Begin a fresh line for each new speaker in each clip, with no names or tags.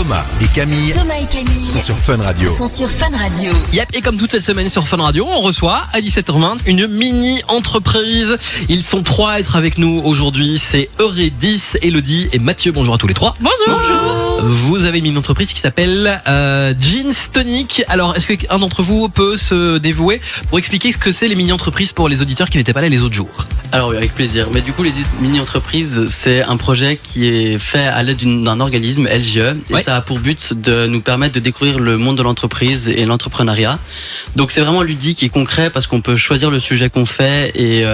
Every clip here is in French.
Thomas et Camille sont sur Fun Radio.
Yep, et comme toute cette semaine sur Fun Radio, on reçoit à 17h20 une mini-entreprise. Ils sont 3 à être avec nous aujourd'hui. C'est Eurydice, Elodie et Mathieu. Bonjour à tous les 3.
Bonjour.
Vous avez une mini-entreprise qui s'appelle Jeans Tonic. Alors, est-ce qu'un d'entre vous peut se dévouer pour expliquer ce que c'est les mini-entreprises pour les auditeurs qui n'étaient pas là les autres jours?
Alors oui, avec plaisir. Mais du coup, les mini-entreprises, c'est un projet qui est fait à l'aide d'un organisme, LGE, et ça a pour but de nous permettre de découvrir le monde de l'entreprise et l'entrepreneuriat. Donc c'est vraiment ludique et concret parce qu'on peut choisir le sujet qu'on fait et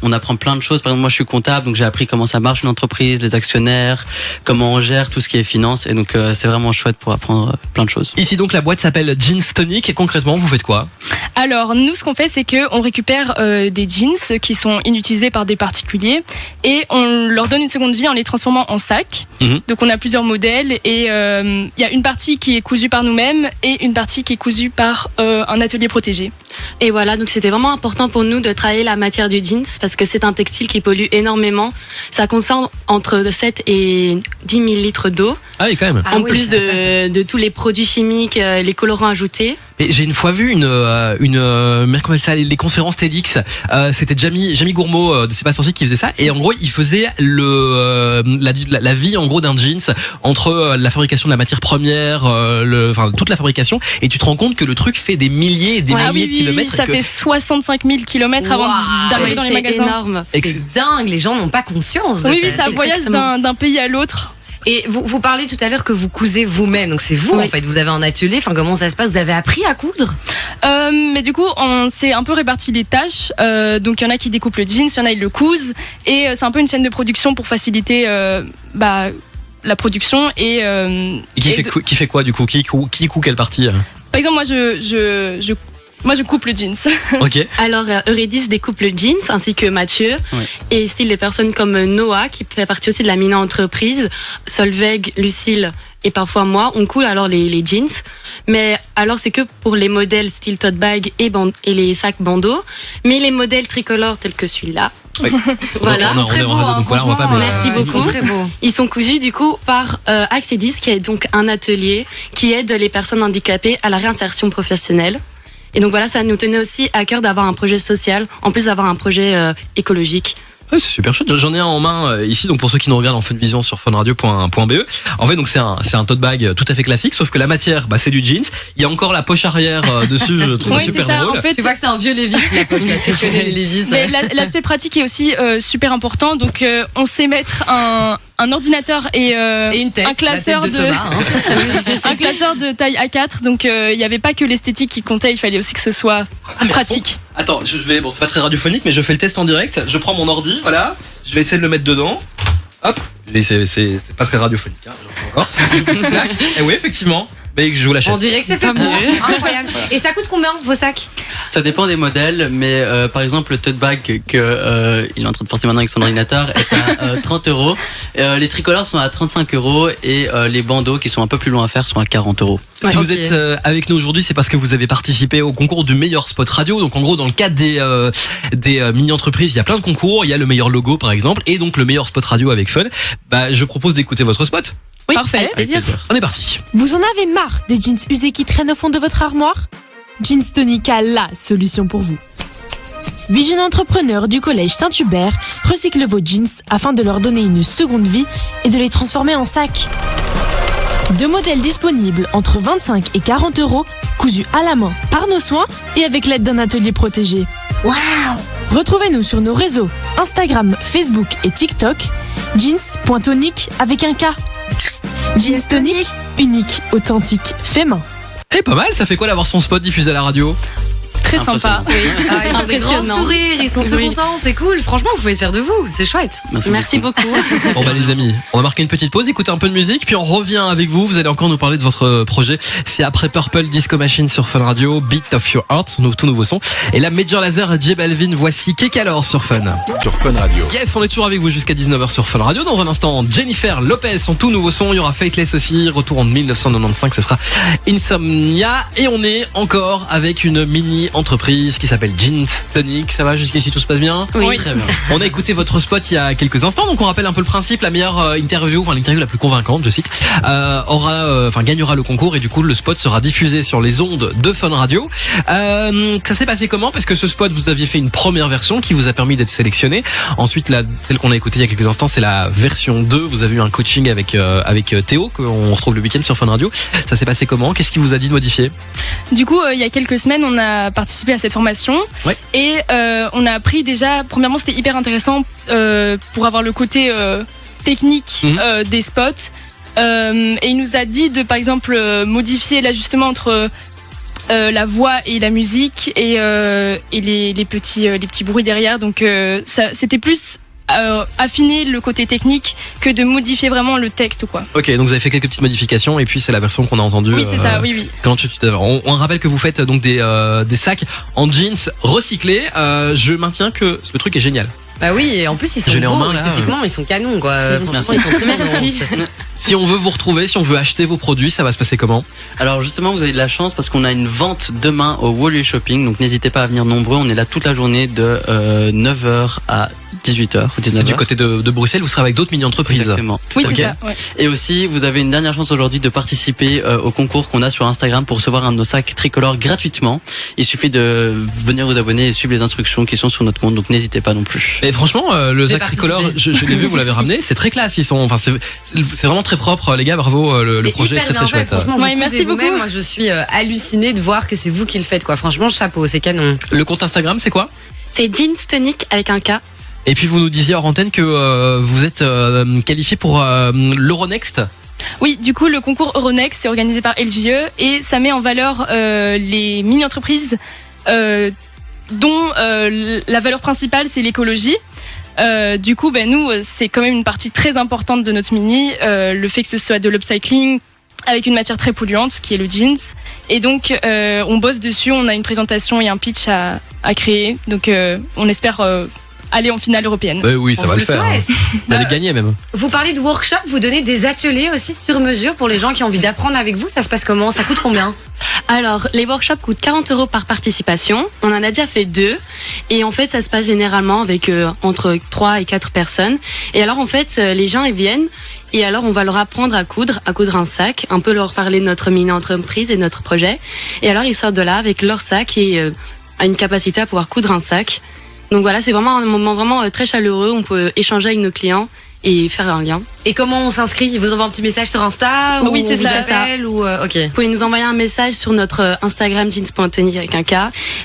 on apprend plein de choses. Par exemple, moi je suis comptable, donc j'ai appris comment ça marche une entreprise, les actionnaires, comment on gère tout ce qui est finance, et donc c'est vraiment chouette pour apprendre plein de choses.
Ici donc la boîte s'appelle Jeans Tonic, et concrètement vous faites quoi?
Alors nous, ce qu'on fait, c'est qu'on récupère des jeans qui sont inutilisés par des particuliers et on leur donne une seconde vie en les transformant en sacs. Donc on a plusieurs modèles et il y a une partie qui est cousue par nous-mêmes et une partie qui est cousue par un atelier protégé.
Et voilà, donc c'était vraiment important pour nous de travailler la matière du jeans parce que c'est un textile qui pollue énormément. Ça consomme entre 7 et 10 000 litres d'eau.
Ah oui, quand même.
En plus de tous les produits chimiques, les colorants ajoutés.
Et j'ai une fois vu les conférences TEDx. C'était Jamie Gourmaud de C'est pas sorcier qui faisait ça. Et en gros, il faisait la vie en gros d'un jeans entre la fabrication de la matière première, toute la fabrication. Et tu te rends compte que le truc fait des milliers et des milliers de kilomètres.
Ça fait 65 000 kilomètres avant d'arriver dans les magasins.
C'est énorme.
C'est dingue, les gens n'ont pas conscience de ça.
Oui, ça voyage d'un pays à l'autre.
Et vous parlez tout à l'heure que vous cousez vous-même, donc c'est vous en fait, vous avez un atelier, enfin comment ça se passe, vous avez appris à coudre?
Mais du coup on s'est un peu réparti les tâches, donc il y en a qui découpent le jeans, il y en a qui le cousent, et c'est un peu une chaîne de production pour faciliter la production. Et
qui fait quoi du coup? Qui coud quelle partie?
Par exemple moi je coupe le jeans.
Ok.
Alors Eurydice découpe le jeans ainsi que Mathieu et style des personnes comme Noah qui fait partie aussi de la mini-entreprise, Solveig, Lucille et parfois moi, on coule alors les jeans. Mais alors c'est que pour les modèles style tote bag et les sacs bandeaux, mais les modèles tricolores tels que celui-là.
Oui.
Voilà,
on
très beau,
franchement.
Merci beaucoup.
Ils sont très beaux.
Ils sont cousus du coup par Axedis, qui est donc un atelier qui aide les personnes handicapées à la réinsertion professionnelle. Et donc voilà, ça nous tenait aussi à cœur d'avoir un projet social, en plus d'avoir un projet écologique.
Ouais, c'est super chouette. J'en ai un en main ici, donc pour ceux qui nous regardent en Funvision sur funradio.be. En fait, donc c'est un tote bag tout à fait classique, sauf que la matière, c'est du jeans. Il y a encore la poche arrière dessus, je trouve ça super drôle.
En fait,
tu vois que c'est un vieux Lévis, la poche là, tu connais les Lévis.
Mais l'aspect pratique est aussi super important, donc on sait mettre un ordinateur et
une tête,
un classeur
de Thomas,
un classeur de taille A4, donc il n'y avait pas que l'esthétique qui comptait, il fallait aussi que ce soit pratique.
Attends, c'est pas très radiophonique, mais je fais le test en direct. Je prends mon ordi, voilà. Je vais essayer de le mettre dedans. Hop. Et c'est pas très radiophonique, hein. J'en fais encore. Tac. Et oui, effectivement. Mais je vous l'achète.
On dirait que c'est fait pour. Incroyable. Et ça coûte combien vos sacs?
Ça dépend des modèles, mais par exemple le tote bag que il est en train de porter maintenant avec son ordinateur est à 30 €. Les tricolores sont à 35 € et les bandeaux qui sont un peu plus longs à faire sont à 40 €.
Si vous êtes avec nous aujourd'hui, c'est parce que vous avez participé au concours du meilleur spot radio. Donc en gros, dans le cadre des mini-entreprises, il y a plein de concours. Il y a le meilleur logo par exemple, et donc le meilleur spot radio avec Fun. Je propose d'écouter votre spot.
Oui, parfait.
Avec plaisir. On est parti.
Vous en avez marre des jeans usés qui traînent au fond de votre armoire? Jeans Tonic a la solution pour vous. Vision entrepreneur du collège Saint-Hubert recycle vos jeans afin de leur donner une seconde vie et de les transformer en sacs. 2 modèles disponibles entre 25 et 40 €, cousus à la main par nos soins et avec l'aide d'un atelier protégé.
Waouh!
Retrouvez-nous sur nos réseaux Instagram, Facebook et TikTok. Jeans.tonic avec un K. Jeans Tonic, unique, authentique, fait main.
Eh, pas mal, ça fait quoi d'avoir son spot diffusé à la radio?
Très sympa.
Ils ont des grands sourires, ils sont tout contents, c'est cool. Franchement, vous pouvez le faire de vous, c'est chouette.
Merci beaucoup.
Bon les amis, on va marquer une petite pause, écouter un peu de musique, puis on revient avec vous. Vous allez encore nous parler de votre projet. C'est après Purple Disco Machine sur Fun Radio, Beat of Your Heart, tout nouveau son. Et là, Major Lazer et J Balvin, voici Kekalor sur Fun.
Sur Fun Radio.
Yes, on est toujours avec vous jusqu'à 19h sur Fun Radio. Dans un instant, Jennifer Lopez, son tout nouveau son. Il y aura Faithless aussi, retour en 1995, ce sera Insomnia. Et on est encore avec une mini entreprise qui s'appelle Jeans Tonic. Ça va jusqu'ici, tout se passe bien?
Oui, très bien.
On a écouté votre spot il y a quelques instants, donc on rappelle un peu le principe. La meilleure interview, enfin l'interview la plus convaincante, je cite, gagnera le concours et du coup le spot sera diffusé sur les ondes de Fun Radio. Ça s'est passé comment? Parce que ce spot, vous aviez fait une première version qui vous a permis d'être sélectionné. Ensuite, celle qu'on a écoutée il y a quelques instants, c'est la version 2. Vous avez eu un coaching avec Théo qu'on retrouve le week-end sur Fun Radio. Ça s'est passé comment? Qu'est-ce qui vous a dit de modifier?
Du coup, il y a quelques semaines, on a participé à cette formation.
Ouais.
Et on a appris déjà, premièrement, c'était hyper intéressant pour avoir le côté technique des spots. Et il nous a dit de, par exemple, modifier l'ajustement entre la voix et la musique et les petits bruits derrière. Donc c'était plus affiner le côté technique que de modifier vraiment le texte ou quoi.
Ok, donc vous avez fait quelques petites modifications et puis c'est la version qu'on a entendue.
Oui, c'est ça, oui.
On rappelle que vous faites donc des sacs en jeans recyclés. Je maintiens que ce truc est génial.
Bah oui, et en plus ils sont beaux,
main, là,
esthétiquement ils sont canons quoi. Franchement ils sont très
Merci.
Si on veut vous retrouver, si on veut acheter vos produits, ça va se passer comment?
Alors justement, vous avez de la chance parce qu'on a une vente demain au Woluwe Shopping, donc n'hésitez pas à venir nombreux. On est là toute la journée de 9h à 18h ou 19h.
Du côté de Bruxelles, vous serez avec d'autres mini-entreprises.
Exactement.
Oui, c'est
Ok.
ça. Ouais.
Et aussi, vous avez une dernière chance aujourd'hui de participer au concours qu'on a sur Instagram pour recevoir un de nos sacs tricolores gratuitement. Il suffit de venir vous abonner et suivre les instructions qui sont sur notre compte, donc n'hésitez pas non plus.
Et franchement, le
J'ai
sac tricolore, je l'ai vu, vous l'avez
Si.
ramené, c'est très classe. C'est vraiment très propre, les gars. Bravo, le
C'est
projet est
hyper
très
bien
très
fait,
chouette.
franchement,
Ouais,
vous
merci
cousez vous-même.
beaucoup.
Moi je suis hallucinée de voir que c'est vous qui le faites quoi. Franchement chapeau, c'est canon.
Le compte Instagram, c'est quoi?
C'est Jeans Tonic avec un K.
Et puis vous nous disiez hors antenne que vous êtes qualifié pour l'Euronext.
Oui, du coup, le concours Euronext, c'est organisé par LGE et ça met en valeur les mini-entreprises dont la valeur principale, c'est l'écologie. Du coup, nous, c'est quand même une partie très importante de notre mini, le fait que ce soit de l'upcycling avec une matière très polluante, qui est le jeans. Et donc, on bosse dessus, on a une présentation et un pitch à créer. Donc, on espère aller en finale européenne.
Oui, ça
On
va
vous
le faire.
souhaite.
Allez gagner même.
Vous parlez de workshop, vous donnez des ateliers aussi sur mesure pour les gens qui ont envie d'apprendre avec vous. Ça se passe comment? Ça coûte combien?
Alors, les workshops coûtent 40 € par participation. On en a déjà fait 2. Et en fait, ça se passe généralement avec entre 3 et 4 personnes. Et alors, en fait, les gens, ils viennent. Et alors, on va leur apprendre à coudre un sac, un peu leur parler de notre mini-entreprise et de notre projet. Et alors, ils sortent de là avec leur sac et à une capacité à pouvoir coudre un sac. Donc voilà, c'est vraiment un moment vraiment très chaleureux. On peut échanger avec nos clients et faire un lien.
Et comment on s'inscrit? Ils vous envoient un petit message sur Insta?
Oui,
ou
c'est
on vous
ça,
appelle, ou ok.
Vous pouvez nous envoyer un message sur notre Instagram jeans.tonic avec un K.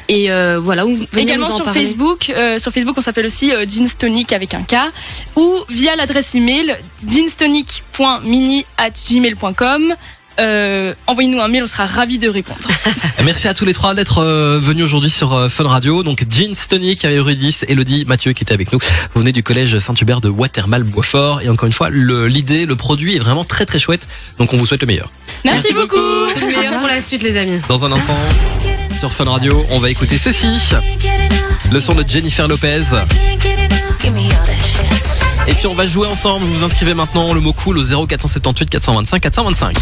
Et voilà, ou venez
Également
nous en
sur
parler.
Facebook. Sur Facebook, on s'appelle aussi Jeans Tonic avec un K. Ou via l'adresse email jeanstonic.mini@gmail.com. Envoyez-nous un mail, on sera ravis de répondre.
Merci à tous les trois d'être venus aujourd'hui sur Fun Radio. Donc Jeans Tonic, Eurydice, Elodie, Mathieu qui était avec nous. Vous venez du collège Saint-Hubert de Watermal-Boisfort. Et encore une fois, l'idée, le produit est vraiment très très chouette. Donc on vous souhaite le meilleur.
Merci beaucoup.
Tout le meilleur pour la suite les amis.
Dans un instant, sur Fun Radio, on va écouter ceci. Le son de Jennifer Lopez. Et puis on va jouer ensemble. Vous vous inscrivez maintenant, le mot cool au 0478 425 425.